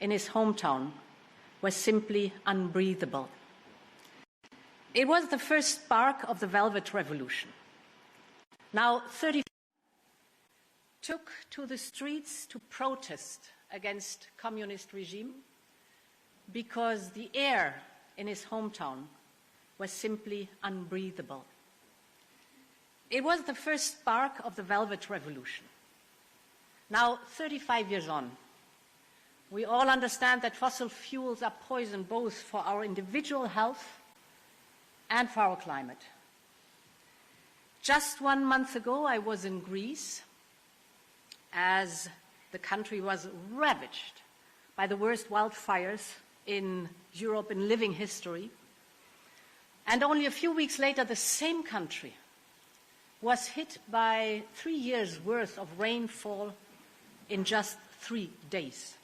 in his hometown was simply unbreathable. It was the first spark of the Velvet Revolution. Now, 30 took to the streets to protest against communist regime because the air in his hometown was simply unbreathable. It was the first spark of the Velvet Revolution. Now, 35 years on, we all understand that fossil fuels are poison both for our individual health and for our climate. Just 1 month ago, I was in Greece as the country was ravaged by the worst wildfires in Europe in living history. And only a few weeks later, the same country was hit by 3 years' worth of rainfall in just 3 days.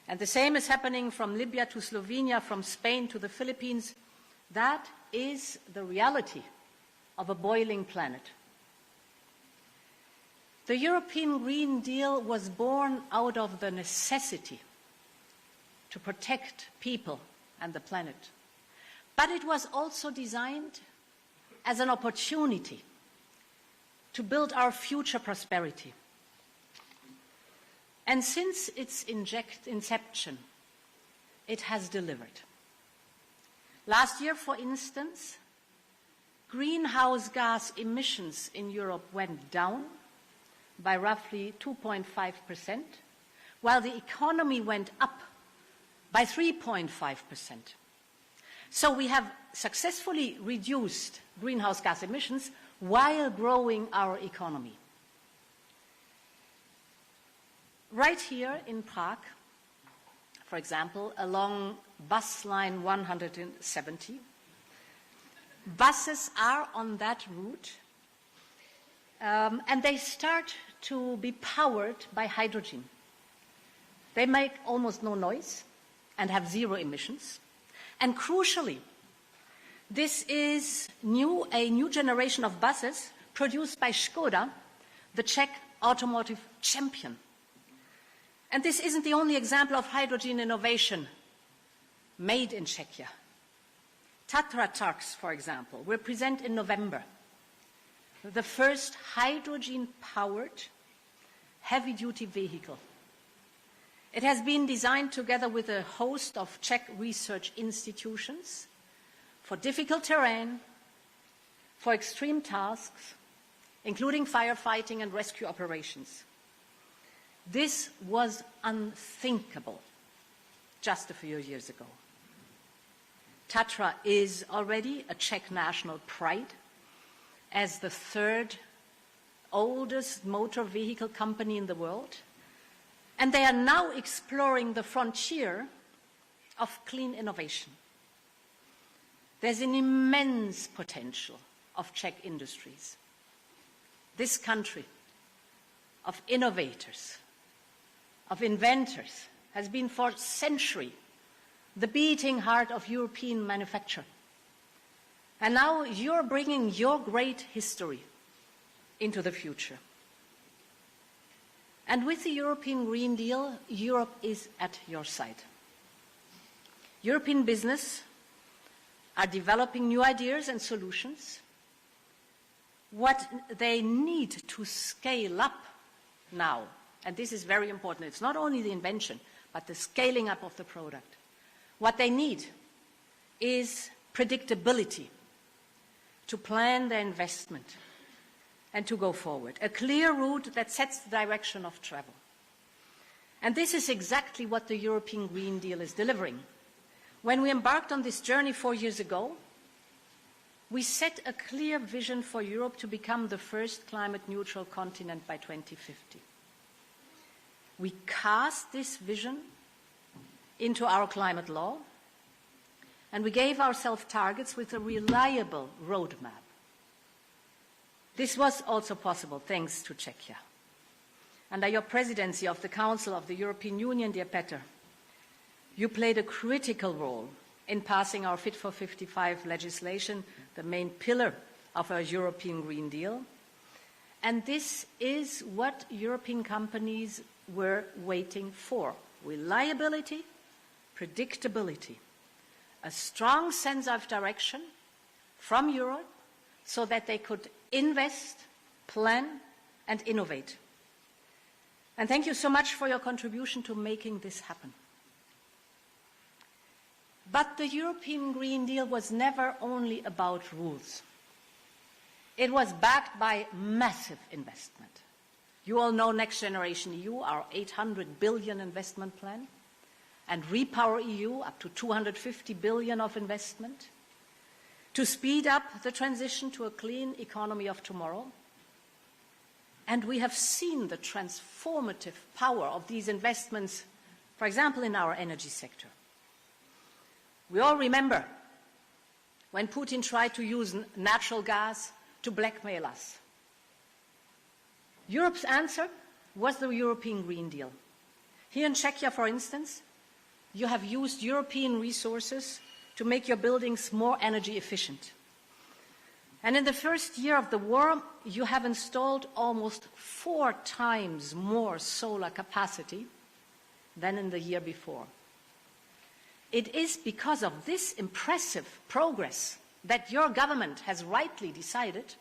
And the same is happening from Libya to Slovenia, from Spain to the Philippines. That is the reality of a boiling planet. The European Green Deal was born out of the necessity to protect people and the planet. But it was also designed as an opportunity to build our future prosperity. And since its inception, it has delivered. Last year, for instance, greenhouse gas emissions in Europe went down by roughly 2.5%, while the economy went up by 3.5%. So we have successfully reduced greenhouse gas emissions while growing our economy. Right here in Prague, for example, along bus line 170, buses are on that route, and they start to be powered by hydrogen. They make almost no noise and have zero emissions. And crucially, this is a new generation of buses produced by Škoda, the Czech automotive champion. And this isn't the only example of hydrogen innovation made in Czechia. Tatra trucks, for example, will present in November the first hydrogen-powered heavy-duty vehicle. It has been designed together with a host of Czech research institutions for difficult terrain, for extreme tasks, including firefighting and rescue operations. This was unthinkable just a few years ago. Tatra is already a Czech national pride as the third oldest motor vehicle company in the world, and they are now exploring the frontier of clean innovation. There's an immense potential of Czech industries. This country of innovators, of inventors, has been for centuries the beating heart of European manufacture. And now you're bringing your great history into the future. And with the European Green Deal, Europe is at your side. European business are developing new ideas and solutions. What they need to scale up now, and this is very important, it's not only the invention, but the scaling up of the product. What they need is predictability to plan their investment and to go forward, a clear route that sets the direction of travel. And this is exactly what the European Green Deal is delivering. When we embarked on this journey 4 years ago, we set a clear vision for Europe to become the first climate-neutral continent by 2050. We cast this vision into our climate law, and we gave ourselves targets with a reliable roadmap. This was also possible thanks to Czechia. Under your presidency of the Council of the European Union, dear Petr, you played a critical role in passing our Fit for 55 legislation, the main pillar of our European Green Deal. And this is what European companies were waiting for reliability, predictability, a strong sense of direction from Europe so that they could invest, plan, and innovate. And thank you so much for your contribution to making this happen. But the European Green Deal was never only about rules. It was backed by massive investment. You all know Next Generation EU, our 800 billion investment plan, and Repower EU, up to 250 billion of investment, to speed up the transition to a clean economy of tomorrow. And we have seen the transformative power of these investments, for example, in our energy sector. We all remember when Putin tried to use natural gas to blackmail us. Europe's answer was the European Green Deal. Here in Czechia, for instance, you have used European resources to make your buildings more energy efficient. And in the first year of the war, you have installed almost 4 times more solar capacity than in the year before. It is because of this impressive progress that your government has rightly decided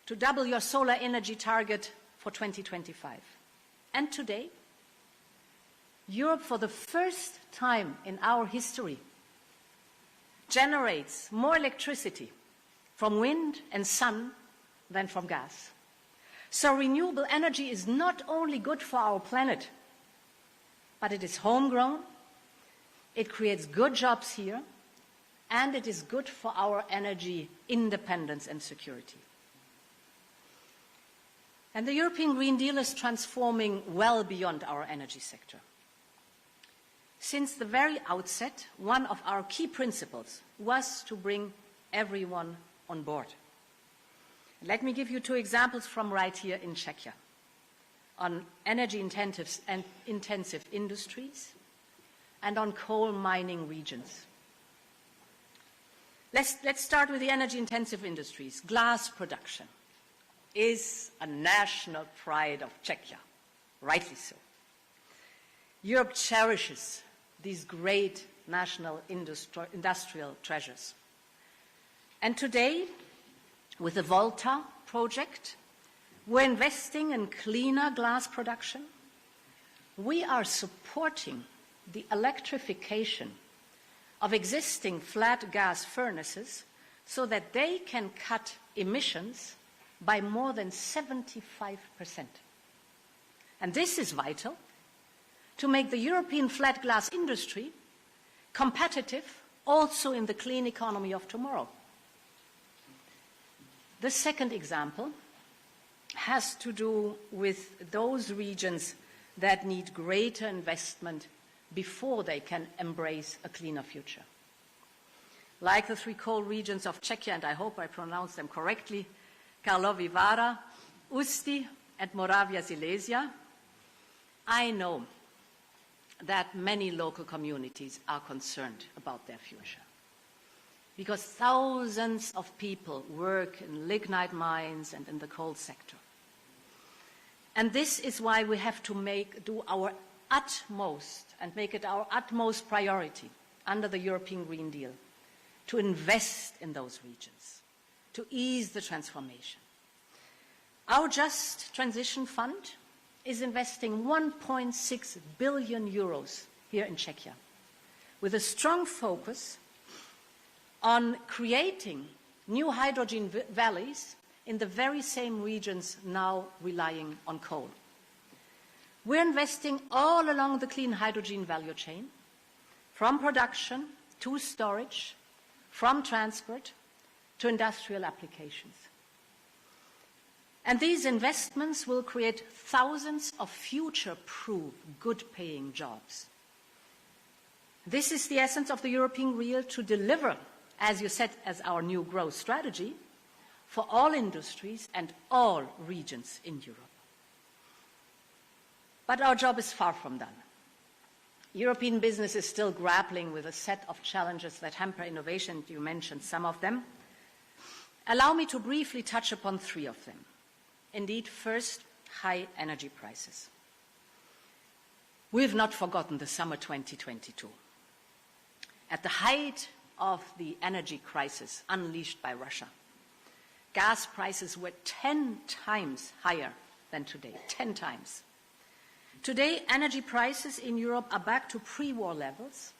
to double your solar energy target for 2025. And today, Europe, for the first time in our history, generates more electricity from wind and sun than from gas. So renewable energy is not only good for our planet, but it is homegrown, it creates good jobs here, and it is good for our energy independence and security. And the European Green Deal is transforming well beyond our energy sector. Since the very outset, one of our key principles was to bring everyone on board. Let me give you 2 examples from right here in Czechia on energy-intensive industries and on coal mining regions. Let's start with the energy-intensive industries. Glass production is a national pride of Czechia, rightly so. Europe cherishes these great national industrial treasures. And today, with the Volta project, we're investing in cleaner glass production. We are supporting the electrification of existing flat gas furnaces so that they can cut emissions by more than 75%. And this is vital to make the European flat glass industry competitive also in the clean economy of tomorrow. The second example has to do with those regions that need greater investment before they can embrace a cleaner future. Like the 3 coal regions of Czechia, and I hope I pronounced them correctly, Karlovy Vary, Ústí, and Moravia Silesia, I know that many local communities are concerned about their future, because thousands of people work in lignite mines and in the coal sector. And this is why we have to do our utmost and make it our utmost priority under the European Green Deal to invest in those regions, to ease the transformation. Our Just Transition Fund is investing 1.6 billion euros here in Czechia, with a strong focus on creating new hydrogen valleys in the very same regions now relying on coal. We're investing all along the clean hydrogen value chain, from production to storage, from transport to industrial applications. And these investments will create thousands of future-proof, good-paying jobs. This is the essence of the European Green Deal, to deliver, as you said, as our new growth strategy, for all industries and all regions in Europe. But our job is far from done. European business is still grappling with a set of challenges that hamper innovation. You mentioned some of them. Allow me to briefly touch upon 3 of them. Indeed, first, high energy prices. We have not forgotten the summer 2022. At the height of the energy crisis unleashed by Russia, gas prices were 10 times higher than today, 10 times. Today, energy prices in Europe are back to pre-war levels.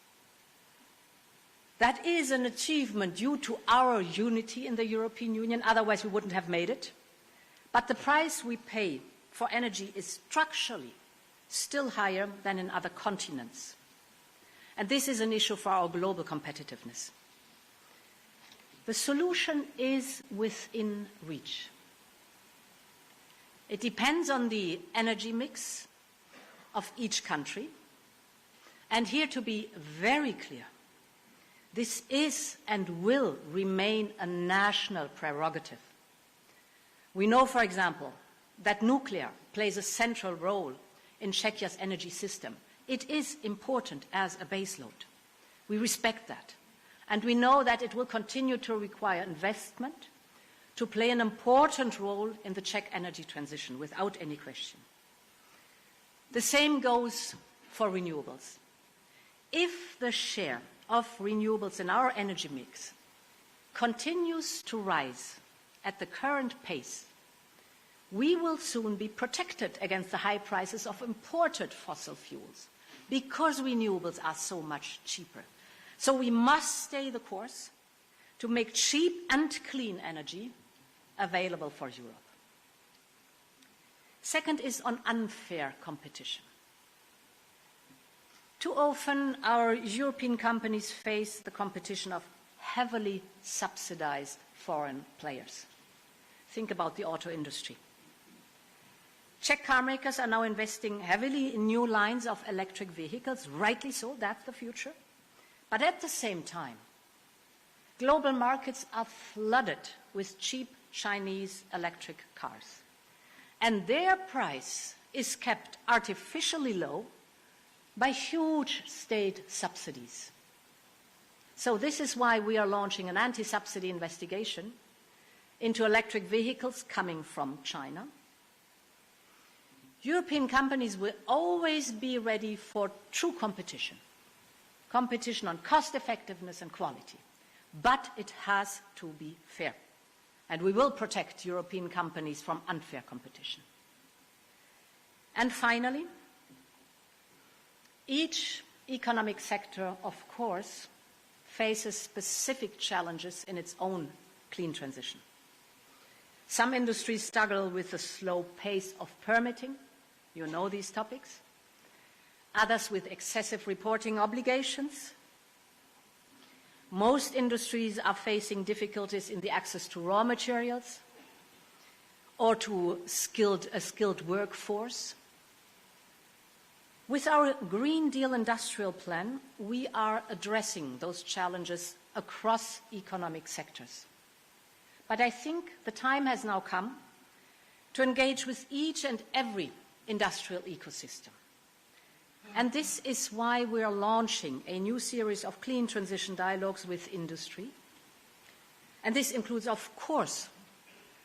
That is an achievement due to our unity in the European Union, otherwise we wouldn't have made it. But the price we pay for energy is structurally still higher than in other continents. And this is an issue for our global competitiveness. The solution is within reach. It depends on the energy mix of each country. And here, to be very clear, this is and will remain a national prerogative. We know, for example, that nuclear plays a central role in Czechia's energy system. It is important as a baseload. We respect that. And we know that it will continue to require investment to play an important role in the Czech energy transition, without any question. The same goes for renewables. If the share of renewables in our energy mix continues to rise at the current pace, we will soon be protected against the high prices of imported fossil fuels because renewables are so much cheaper. So we must stay the course to make cheap and clean energy available for Europe. Second is on unfair competition. Too often, our European companies face the competition of heavily subsidized foreign players. Think about the auto industry. Czech car makers are now investing heavily in new lines of electric vehicles, rightly so, that's the future. But at the same time, global markets are flooded with cheap Chinese electric cars. And their price is kept artificially low by huge state subsidies. So this is why we are launching an anti-subsidy investigation into electric vehicles coming from China. European companies will always be ready for true competition, competition on cost effectiveness and quality. But it has to be fair. And we will protect European companies from unfair competition. And finally, each economic sector, of course, faces specific challenges in its own clean transition. Some industries struggle with the slow pace of permitting. You know these topics. Others with excessive reporting obligations. Most industries are facing difficulties in the access to raw materials or to a skilled workforce. With our Green Deal industrial plan, we are addressing those challenges across economic sectors. But I think the time has now come to engage with each and every industrial ecosystem. And this is why we are launching a new series of clean transition dialogues with industry. And this includes, of course,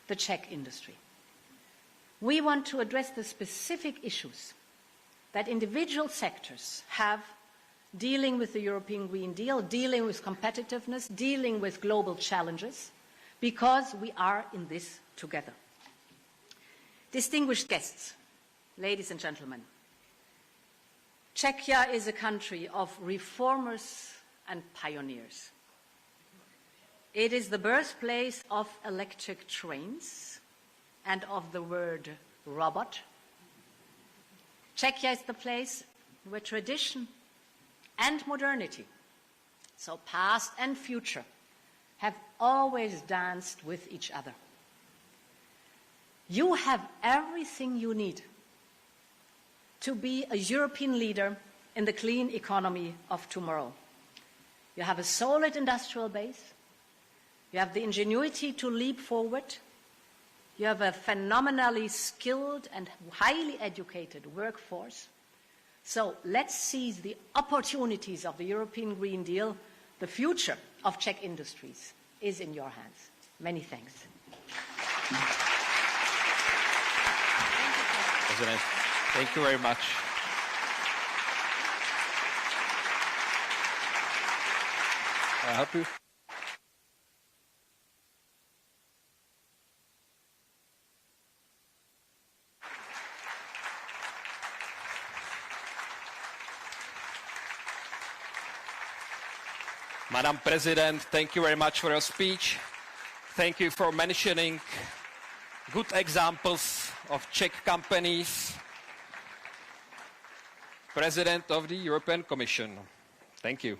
the Czech industry. We want to address the specific issues that individual sectors have dealing with the European Green Deal, dealing with competitiveness, dealing with global challenges, because we are in this together. Distinguished guests, ladies and gentlemen, Czechia is a country of reformers and pioneers. It is the birthplace of electric trains and of the word robot. Czechia is the place where tradition and modernity, so past and future, have always danced with each other. You have everything you need to be a European leader in the clean economy of tomorrow. You have a solid industrial base. You have the ingenuity to leap forward. You have a phenomenally skilled and highly educated workforce. So let's seize the opportunities of the European Green Deal. The future of Czech industries is in your hands. Many thanks. President, thank you very much. help you? Madam President, thank you very much for your speech. Thank you for mentioning good examples of Czech companies. President of the European Commission, thank you.